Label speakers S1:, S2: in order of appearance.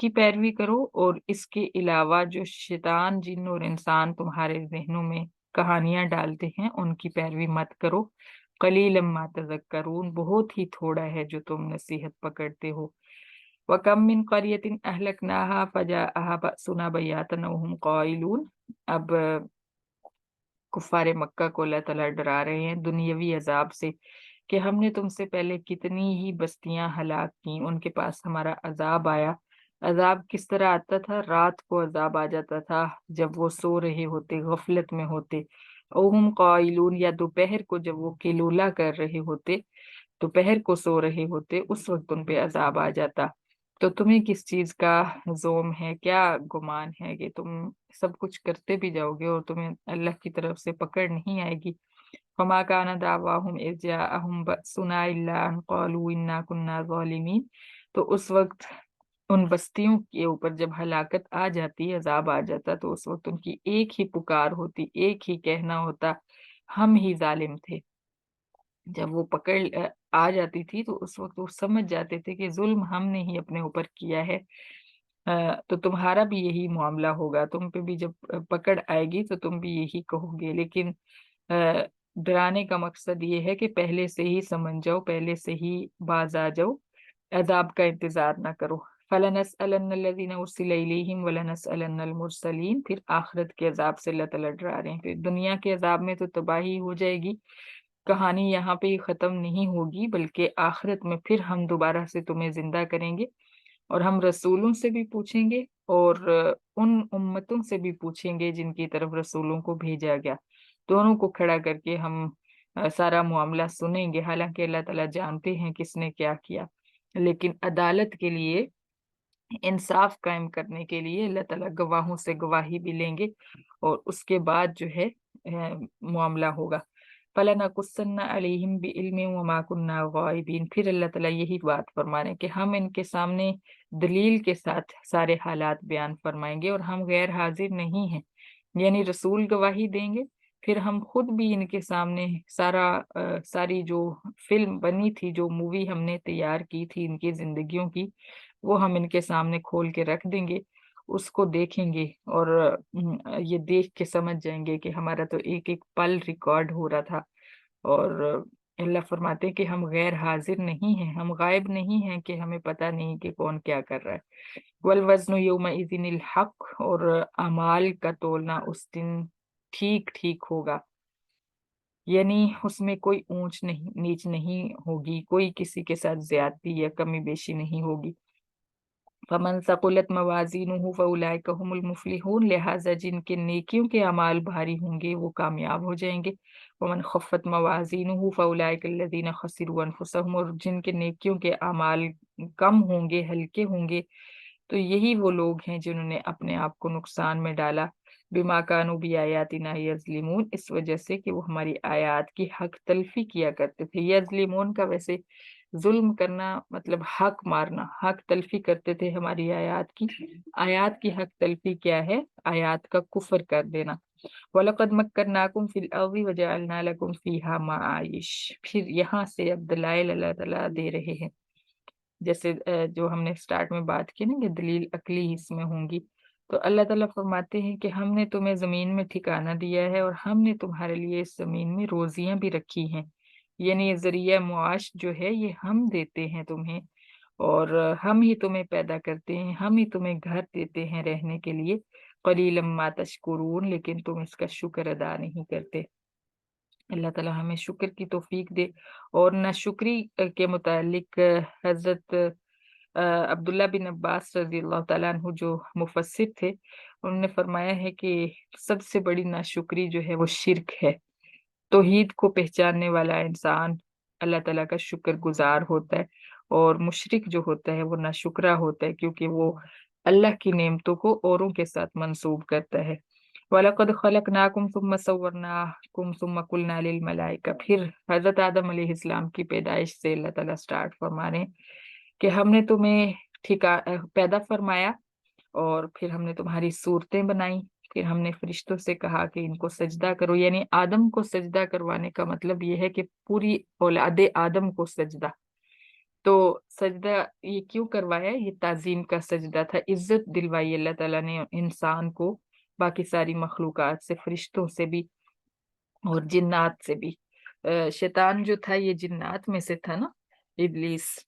S1: کی پیروی کرو، اور اس کے علاوہ جو شیطان، جن اور انسان تمہارے ذہنوں میں کہانیاں ڈالتے ہیں ان کی پیروی مت کرو۔ قلیلا ما تذکرون، بہت ہی تھوڑا ہے جو تم نصیحت پکڑتے ہو۔ وَكَم مِّن قَرْيَةٍ أَهْلَكْنَاهَا فَجَاءَهَا بَأْسُنَا بَيَاتًا وَهُمْ قَائِلُونَ۔ اب کفار مکہ کو اللہ تعالیٰ ڈرا رہے ہیں دنیاوی عذاب سے کہ ہم نے تم سے پہلے کتنی ہی بستیاں ہلاک کی، ان کے پاس ہمارا عذاب آیا۔ عذاب کس طرح آتا تھا؟ رات کو عذاب آ جاتا تھا جب وہ سو رہے ہوتے، غفلت میں ہوتے، اوہم قائلون، یا دوپہر کو جب وہ قیلولہ کر رہے ہوتے، دوپہر کو سو رہے ہوتے، اس وقت ان پہ عذاب آ جاتا۔ تو تمہیں کس چیز کا زوم ہے، کیا گمان ہے کہ تم سب کچھ کرتے بھی جاؤ گے اور تمہیں اللہ کی طرف سے پکڑ نہیں آئے گی؟ فما كان دعواهم إذ جاءهم بأسنا إلا أن قالوا إنا كنا ظالمين۔ تو اس وقت ان بستیوں کے اوپر جب ہلاکت آ جاتی، عذاب آ جاتا، تو اس وقت ان کی ایک ہی پکار ہوتی، ایک ہی کہنا ہوتا، ہم ہی ظالم تھے۔ جب وہ پکڑ آ جاتی تھی تو اس وقت وہ سمجھ جاتے تھے کہ ظلم ہم نے ہی اپنے اوپر کیا ہے۔ تو تمہارا بھی یہی معاملہ ہوگا، تم پہ بھی جب پکڑ آئے گی تو تم بھی یہی کہو گے۔ لیکن ڈرانے کا مقصد یہ ہے کہ پہلے سے ہی سمجھ جاؤ، پہلے سے ہی باز آ جاؤ، عذاب کا انتظار نہ کرو۔ فَلَنَسْأَلَنَّ الَّذِينَ أُرْسِلَ إِلَيْهِمْ وَلَنَسْأَلَنَّ الْمُرْسَلِينَ۔ پھر آخرت کے عذاب سے اللہ تعالیٰ ڈرا رہے ہیں۔ پھر دنیا کے عذاب میں تو تباہی ہو جائے گی، کہانی یہاں پہ ہی ختم نہیں ہوگی، بلکہ آخرت میں پھر ہم دوبارہ سے تمہیں زندہ کریں گے، اور ہم رسولوں سے بھی پوچھیں گے اور ان امتوں سے بھی پوچھیں گے جن کی طرف رسولوں کو بھیجا گیا۔ دونوں کو کھڑا کر کے ہم سارا معاملہ سنیں گے، حالانکہ اللہ تعالیٰ جانتے ہیں کس نے کیا کیا، لیکن عدالت کے لیے، انصاف قائم کرنے کے لیے اللہ تعالیٰ گواہوں سے گواہی بھی لیں گے، اور اس کے بعد جو ہے معاملہ ہوگا۔ فَلَنَقُصَّنَّ عَلَيْهِمْ بِعِلْمٍ وَمَا كُنَّا غَائِبِينَ۔ پھر اللہ تعالیٰ یہی بات فرما رہے ہیں کہ ہم ان کے سامنے دلیل کے ساتھ سارے حالات بیان فرمائیں گے، اور ہم غیر حاضر نہیں ہیں، یعنی رسول گواہی دیں گے، پھر ہم خود بھی ان کے سامنے ساری جو فلم بنی تھی، جو مووی ہم نے تیار کی تھی ان کی زندگیوں کی، وہ ہم ان کے سامنے کھول کے رکھ دیں گے، اس کو دیکھیں گے، اور یہ دیکھ کے سمجھ جائیں گے کہ ہمارا تو ایک ایک پل ریکارڈ ہو رہا تھا۔ اور اللہ فرماتے ہیں کہ ہم غیر حاضر نہیں ہیں، ہم غائب نہیں ہیں کہ ہمیں پتہ نہیں کہ کون کیا کر رہا ہے۔ والوزن یومئذ الحق، اور اعمال کا تولنا اس دن ٹھیک ٹھیک ہوگا، یعنی اس میں کوئی اونچ نہیں نیچ نہیں ہوگی، کوئی کسی کے ساتھ زیادتی یا کمی بیشی نہیں ہوگی۔ فمن ثقلت موازینہ فاولئک هم المفلحون، لہٰذا جن کے نیکیوں کے اعمال بھاری ہوں گے وہ کامیاب ہو جائیں گے۔ ومن خفت موازینہ فاولئک الذین خسروا انفسهم، اور جن کے نیکیوں کے اعمال کم ہوں گے، ہلکے ہوں گے، تو یہی وہ لوگ ہیں جنہوں نے اپنے آپ کو نقصان میں ڈالا۔ بما کانوا بآیاتنا یظلمون، اس وجہ سے کہ وہ ہماری آیات کی حق تلفی کیا کرتے تھے۔ یظلمون کا ویسے ظلم کرنا مطلب حق مارنا، حق تلفی کرتے تھے ہماری آیات کی۔ آیات کی حق تلفی کیا ہے؟ آیات کا کفر کر دینا۔ وَلَقَدْ مَكَّنَّاكُمْ فِي الْأَرْضِ وَجَعَلْنَا لَكُمْ فِيهَا مَعَائِشَ۔ پھر یہاں سے اب دلائل اللہ تعالیٰ دے رہے ہیں، جیسے جو ہم نے سٹارٹ میں بات کی نا کہ دلیل عقلی اس میں ہوں گی، تو اللہ تعالیٰ فرماتے ہیں کہ ہم نے تمہیں زمین میں ٹھکانہ دیا ہے، اور ہم نے تمہارے لیے اس زمین میں روزیاں بھی رکھی ہیں، یعنی یہ ذریعہ معاش جو ہے یہ ہم دیتے ہیں تمہیں، اور ہم ہی تمہیں پیدا کرتے ہیں، ہم ہی تمہیں گھر دیتے ہیں رہنے کے لیے۔ قلیلا ما تشکرون، لیکن تم اس کا شکر ادا نہیں کرتے۔ اللہ تعالیٰ ہمیں شکر کی توفیق دے۔ اور ناشکری کے متعلق حضرت عبداللہ بن عباس رضی اللہ تعالیٰ عنہ جو مفسر تھے، انہوں نے فرمایا ہے کہ سب سے بڑی ناشکری جو ہے وہ شرک ہے۔ توحید کو پہچاننے والا انسان اللہ تعالیٰ کا شکر گزار ہوتا ہے، اور مشرک جو ہوتا ہے وہ ناشکرا ہوتا ہے، کیونکہ وہ اللہ کی نعمتوں کو اوروں کے ساتھ منسوب کرتا ہے۔ وَلَقَدْ خَلَقْنَاكُمْ ثُمَّ صَوَّرْنَاكُمْ ثُمَّ قُلْنَا لِلْمَلَائِكَةِ۔ پھر حضرت آدم علیہ السلام کی پیدائش سے اللہ تعالیٰ سٹارٹ فرما رہے ہیں کہ ہم نے تمہیں پیدا فرمایا، اور پھر ہم نے تمہاری صورتیں بنائی، پھر ہم نے فرشتوں سے کہا کہ ان کو سجدہ کرو، یعنی آدم کو سجدہ کروانے کا مطلب یہ ہے کہ پوری اولاد آدم کو سجدہ، تو سجدہ یہ کیوں کروایا؟ یہ تعظیم کا سجدہ تھا، عزت دلوائی اللہ تعالیٰ نے انسان کو باقی ساری مخلوقات سے، فرشتوں سے بھی اور جنات سے بھی۔ شیطان جو تھا یہ جنات میں سے تھا نا، ابلیس۔